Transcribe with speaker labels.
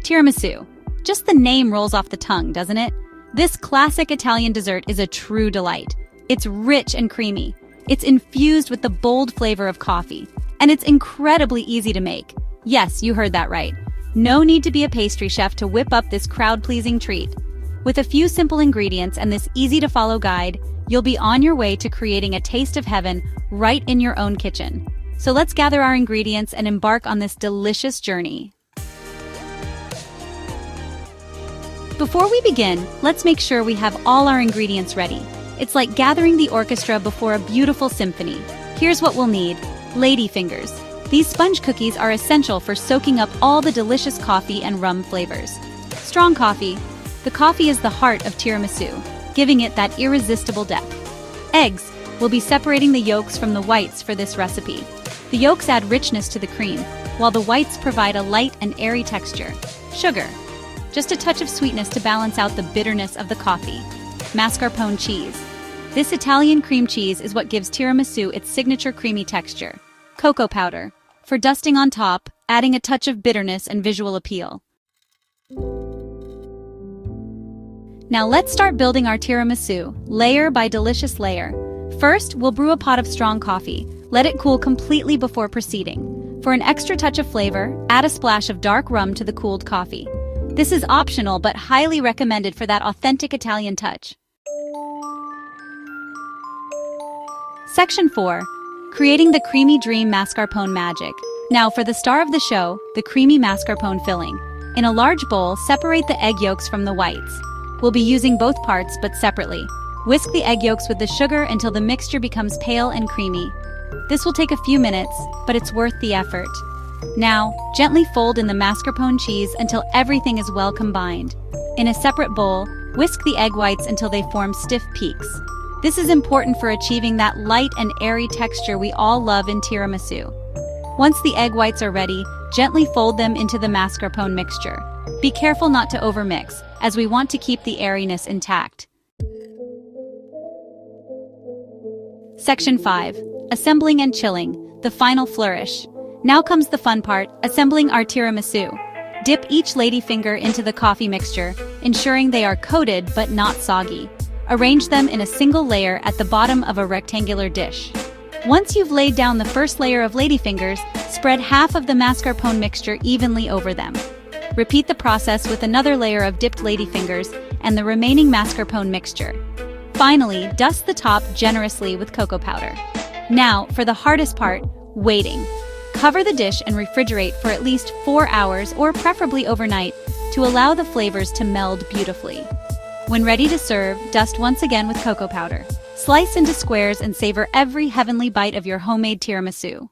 Speaker 1: Tiramisu. Just the name rolls off the tongue, doesn't it? This classic Italian dessert is a true delight. It's rich and creamy. It's infused with the bold flavor of coffee. And it's incredibly easy to make. Yes, you heard that right. No need to be a pastry chef to whip up this crowd-pleasing treat. With a few simple ingredients and this easy-to-follow guide, you'll be on your way to creating a taste of heaven right in your own kitchen. So let's gather our ingredients and embark on this delicious journey. Before we begin, let's make sure we have all our ingredients ready. It's like gathering the orchestra before a beautiful symphony. Here's what we'll need. Ladyfingers. These sponge cookies are essential for soaking up all the delicious coffee and rum flavors. Strong coffee. The coffee is the heart of tiramisu, giving it that irresistible depth. Eggs. We'll be separating the yolks from the whites for this recipe. The yolks add richness to the cream, while the whites provide a light and airy texture. Sugar. Just a touch of sweetness to balance out the bitterness of the coffee. Mascarpone cheese. This Italian cream cheese is what gives tiramisu its signature creamy texture. Cocoa powder. For dusting on top, adding a touch of bitterness and visual appeal. Now let's start building our tiramisu, layer by delicious layer. First, we'll brew a pot of strong coffee. Let it cool completely before proceeding. For an extra touch of flavor, add a splash of dark rum to the cooled coffee. This is optional but highly recommended for that authentic Italian touch. Section 4. Creating the creamy dream mascarpone magic. Now for the star of the show, the creamy mascarpone filling. In a large bowl, separate the egg yolks from the whites. We'll be using both parts but separately. Whisk the egg yolks with the sugar until the mixture becomes pale and creamy. This will take a few minutes, but it's worth the effort. Now, gently fold in the mascarpone cheese until everything is well combined. In a separate bowl, whisk the egg whites until they form stiff peaks. This is important for achieving that light and airy texture we all love in tiramisu. Once the egg whites are ready, gently fold them into the mascarpone mixture. Be careful not to overmix, as we want to keep the airiness intact. Section 5. Assembling and chilling, the final flourish. Now comes the fun part, assembling our tiramisu. Dip each ladyfinger into the coffee mixture, ensuring they are coated but not soggy. Arrange them in a single layer at the bottom of a rectangular dish. Once you've laid down the first layer of ladyfingers, spread half of the mascarpone mixture evenly over them. Repeat the process with another layer of dipped ladyfingers and the remaining mascarpone mixture. Finally, dust the top generously with cocoa powder. Now, for the hardest part, waiting. Cover the dish and refrigerate for at least 4 hours or preferably overnight to allow the flavors to meld beautifully. When ready to serve, dust once again with cocoa powder. Slice into squares and savor every heavenly bite of your homemade tiramisu.